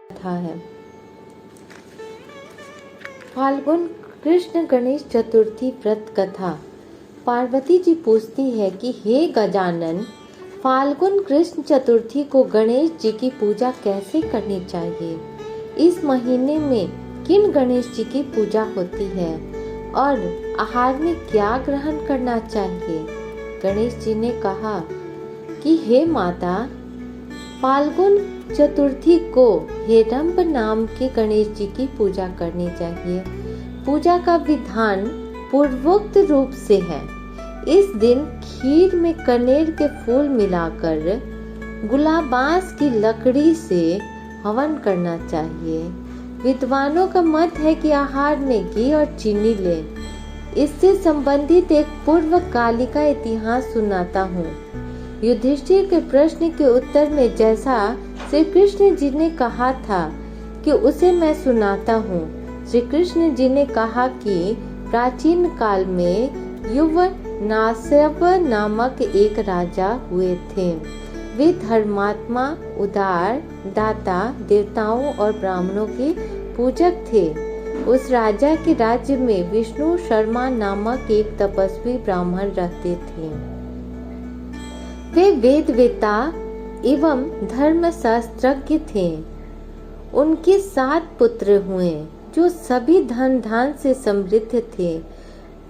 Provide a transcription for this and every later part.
कथा है। फाल्गुन कृष्ण गणेश चतुर्थी व्रत कथा। पार्वती जी पूछती है कि हे गजानन, फाल्गुन कृष्ण चतुर्थी को गणेश जी की पूजा कैसे करनी चाहिए? इस महीने में किन गणेश जी की पूजा होती है और आहार में क्या ग्रहण करना चाहिए? गणेश जी ने कहा कि हे माता, फाल्गुन चतुर्थी को हेरंब नाम के गणेश जी की पूजा करनी चाहिए। पूजा का विधान पूर्वोक्त रूप से है। इस दिन खीर में कनेर के फूल मिलाकर गुलाबास की लकड़ी से हवन करना चाहिए। विद्वानों का मत है कि आहार में घी और चीनी लें। इससे संबंधित एक पूर्व कालिका इतिहास सुनाता हूँ। युधिष्ठिर के प्रश्न के उत्तर में जैसा श्री कृष्ण जी ने कहा था कि उसे मैं सुनाता हूँ। श्री कृष्ण जी ने कहा कि प्राचीन काल में युवनासव नामक एक राजा हुए थे। वे धर्मात्मा, उदार, दाता, देवताओं और ब्राह्मणों के पूजक थे। उस राजा के राज्य में विष्णु शर्मा नामक एक तपस्वी ब्राह्मण रहते थे। वे वेदवेता एवं धर्मशास्त्रज्ञ थे। उनके 7 पुत्र हुए जो सभी धन धान से समृद्ध थे,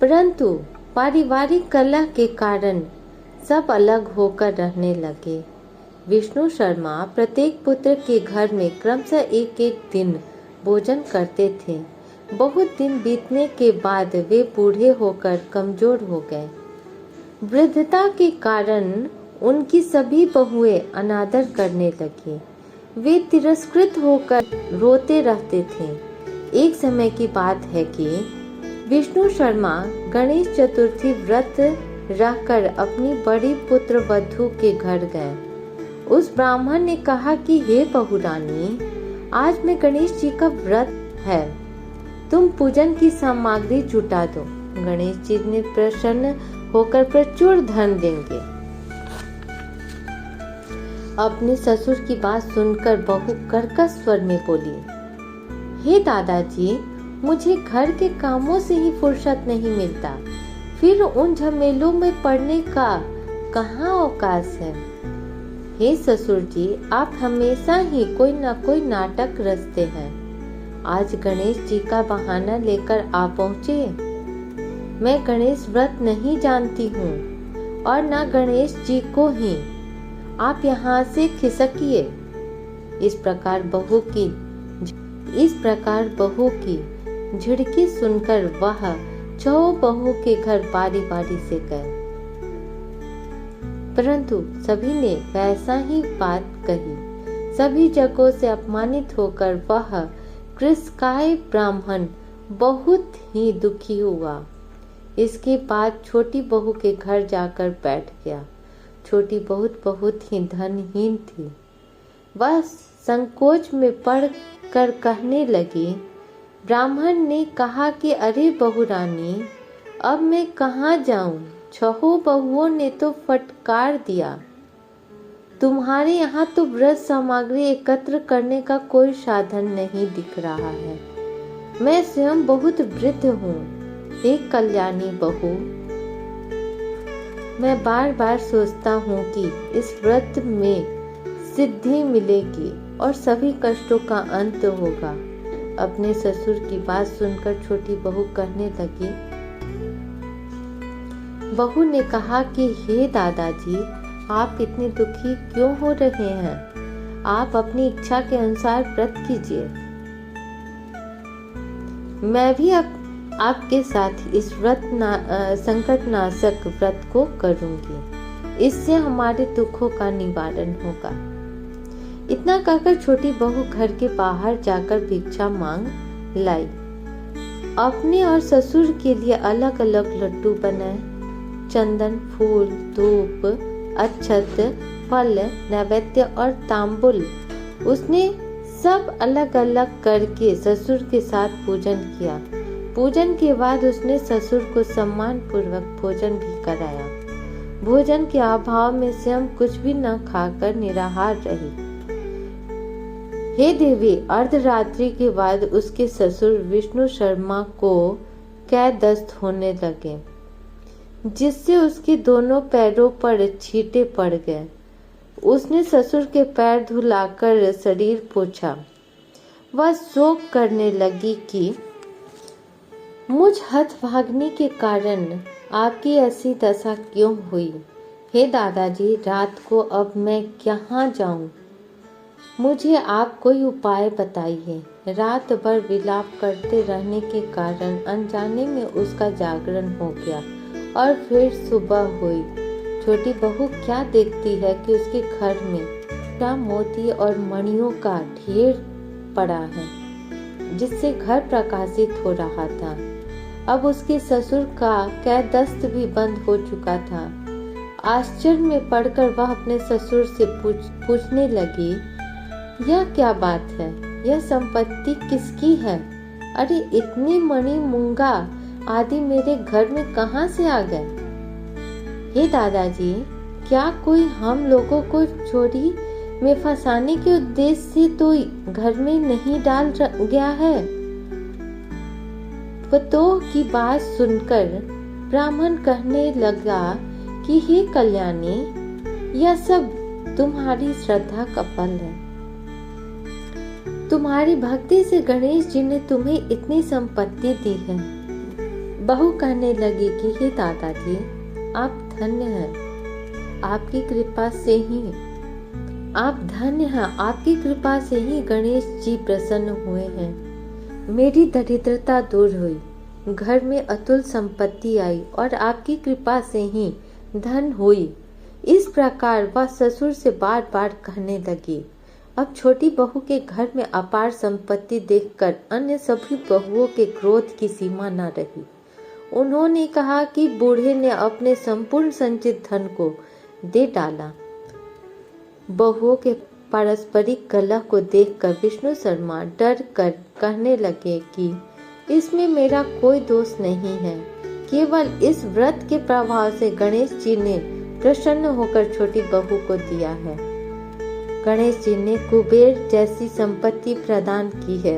परंतु पारिवारिक कलह के कारण सब अलग होकर रहने लगे। विष्णु शर्मा प्रत्येक पुत्र के घर में क्रमशः एक एक दिन भोजन करते थे। बहुत दिन बीतने के बाद वे बूढ़े होकर कमजोर हो गए। वृद्धता के कारण उनकी सभी बहुएं अनादर करने लगी। वे तिरस्कृत होकर रोते रहते थे। एक समय की बात है कि विष्णु शर्मा गणेश चतुर्थी व्रत रखकर अपनी बड़ी पुत्र वधू के घर गए। उस ब्राह्मण ने कहा कि हे बहुरानी, आज में गणेश जी का व्रत है, तुम पूजन की सामग्री जुटा दो। गणेश जी ने प्रसन्न होकर प्रचुर धन देंगे। अपने ससुर की बात सुनकर बहू कर्कश स्वर में बोली, हे दादाजी, मुझे घर के कामों से ही फुर्सत नहीं मिलता, फिर उन झमेलों में पड़ने का कहाँ अवकाश है। हे ससुर जी, आप हमेशा ही कोई न कोई नाटक रचते हैं। आज गणेश जी का बहाना लेकर आ पहुँचे। मैं गणेश व्रत नहीं जानती हूँ और न गणेश जी को ही। आप यहाँ से खिसकिए। इस प्रकार बहू की झिड़की सुनकर वह 6 बहू के घर बारी बारी से गए, परंतु सभी ने वैसा ही बात कही। सभी जगहों से अपमानित होकर वह कृषकाय ब्राह्मण बहुत ही दुखी हुआ। इसके बाद छोटी बहू के घर जाकर बैठ गया। छोटी बहुत ही धनहीन थी। वह संकोच में पड़ कर कहने लगी। ब्राह्मण ने कहा कि अरे बहुरानी, अब मैं कहाँ जाऊं? 6 बहुओं ने तो फटकार दिया। तुम्हारे यहाँ तो व्रत सामग्री एकत्र करने का कोई साधन नहीं दिख रहा है। मैं स्वयं बहुत वृद्ध हूँ। एक कल्याणी बहू, मैं बार बार सोचता हूँ कि इस व्रत में सिद्धि मिलेगी और सभी कष्टों का अंत होगा। अपने ससुर की बात सुनकर छोटी बहू कहने लगी। बहू ने कहा कि हे दादाजी, आप इतने दुखी क्यों हो रहे हैं? आप अपनी इच्छा के अनुसार व्रत कीजिए। मैं भी आपके साथ इस संकटनाशक व्रत को करूंगी। इससे हमारे दुखों का निवारण होगा। इतना कहकर छोटी बहू घर के बाहर जाकर भिक्षा मांग लाई। अपने और ससुर के लिए अलग अलग लड्डू बनाए। चंदन, फूल, धूप, अक्षत, फल, नैवेद्य और तांबुल उसने सब अलग अलग करके ससुर के साथ पूजन किया। पूजन के बाद उसने ससुर को सम्मान पूर्वक भोजन भी कराया। भोजन के अभाव में स्वयं कुछ भी न खाकर निराहार रही। हे देवी, अर्धरात्रि के बाद उसके ससुर विष्णु शर्मा को कैद दस्त होने लगे, जिससे उसके दोनों पैरों पर छींटे पड़ गए। उसने ससुर के पैर धुलाकर शरीर पोंछा। वह शोक करने लगी कि मुझ हतभाग्नि के कारण आपकी ऐसी दशा क्यों हुई। हे दादाजी, रात को अब मैं कहाँ जाऊं? मुझे आप कोई उपाय बताइए। रात भर विलाप करते रहने के कारण अनजाने में उसका जागरण हो गया और फिर सुबह हुई। छोटी बहू क्या देखती है कि उसके घर में मोती और मणियों का ढेर पड़ा है, जिससे घर प्रकाशित हो रहा था। अब उसके ससुर का कैद दस्त भी बंद हो चुका था। आश्चर्य में पड़कर वह अपने ससुर से पूछने लगी, यह क्या बात है? यह संपत्ति किसकी है? अरे इतनी मणि मूंगा आदि मेरे घर में कहाँ से आ गए? हे दादाजी, क्या कोई हम लोगों को चोरी में फंसाने के उद्देश्य से तो घर में नहीं डाल गया है? पतोह की बात सुनकर ब्राह्मण कहने लगा कि हे कल्याणी, यह सब तुम्हारी श्रद्धा का फल है। तुम्हारी भक्ति से गणेश जी ने तुम्हें इतनी संपत्ति दी है। बहू कहने लगी कि हे दादाजी, आप धन्य हैं। आपकी कृपा से ही आपकी कृपा से ही गणेश जी प्रसन्न हुए हैं। मेरी दरिद्रता दूर हुई, घर में अतुल संपत्ति आई और आपकी कृपा से ही धन हुई। इस प्रकार वह ससुर से बार बार कहने लगी। अब छोटी बहू के घर में अपार संपत्ति देखकर अन्य सभी बहुओं के क्रोध की सीमा न रही। उन्होंने कहा कि बूढ़े ने अपने संपूर्ण संचित धन को दे डाला। बहुओं के पारस्परिक कलह को देखकर विष्णु शर्मा डर कर कहने लगे कि इसमें मेरा कोई दोष नहीं है, केवल इस व्रत के प्रभाव से गणेश जी ने प्रसन्न होकर छोटी बहू को दिया है। गणेश जी ने कुबेर जैसी संपत्ति प्रदान की है।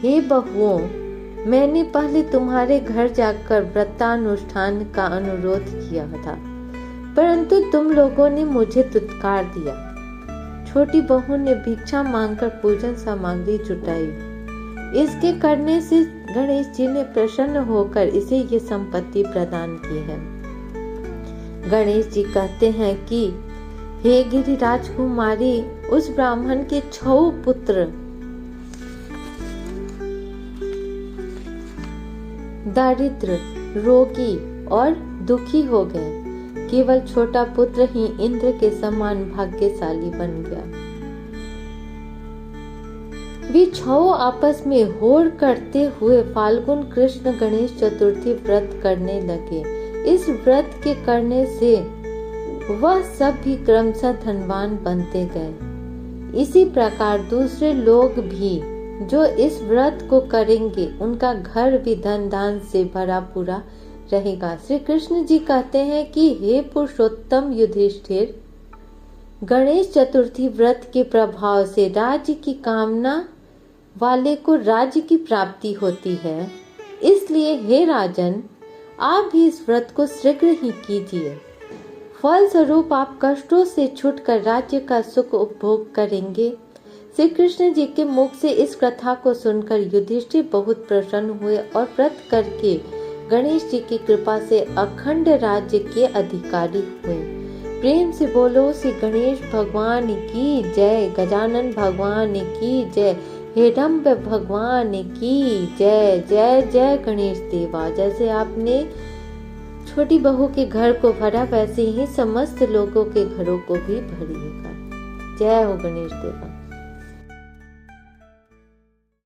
हे बहुओं, मैंने पहले तुम्हारे घर जाकर व्रतानुष्ठान का अनुरोध किया था, परंतु तुम लोगों ने मुझे दुत्कार दिया। छोटी बहू ने भिक्षा मांगकर पूजन सामग्री जुटाई। इसके करने से गणेश जी ने प्रसन्न होकर इसे ये संपत्ति प्रदान की है। गणेश जी कहते हैं कि हे गिरिराज कुमारी, उस ब्राह्मण के 6 पुत्र दारिद्र, रोगी और दुखी हो गए। केवल छोटा पुत्र ही इंद्र के समान भाग्यशाली बन गया। वे 6 आपस में होड़ करते हुए फाल्गुन कृष्ण गणेश चतुर्थी व्रत करने लगे। इस व्रत के करने से वह सब भी क्रमशः धनवान बनते गए। इसी प्रकार दूसरे लोग भी जो इस व्रत को करेंगे, उनका घर भी धन दान से भरा पूरा रहेगा। श्री कृष्ण जी कहते हैं कि हे पुरुषोत्तम युधिष्ठिर, गणेश चतुर्थी व्रत के प्रभाव से राज्य की कामना वाले को राज्य की प्राप्ति होती है। इसलिए हे राजन, आप भी इस व्रत को शीघ्र ही कीजिए। फल स्वरूप आप कष्टों से छूटकर राज्य का सुख उपभोग करेंगे। श्री कृष्ण जी के मुख से इस कथा को सुनकर युधिष्ठिर बहुत प्रसन्न हुए और व्रत करके गणेश जी की कृपा से अखंड राज्य के अधिकारी हुए। प्रेम से बोलो श्री गणेश भगवान की जय, गजानन भगवान की जय, हेडम्ब भगवान की जय। जय जय गणेश देवा। जैसे आपने छोटी बहू के घर को भरा, वैसे ही समस्त लोगों के घरों को भी भरिएगा। जय हो गणेश देवा।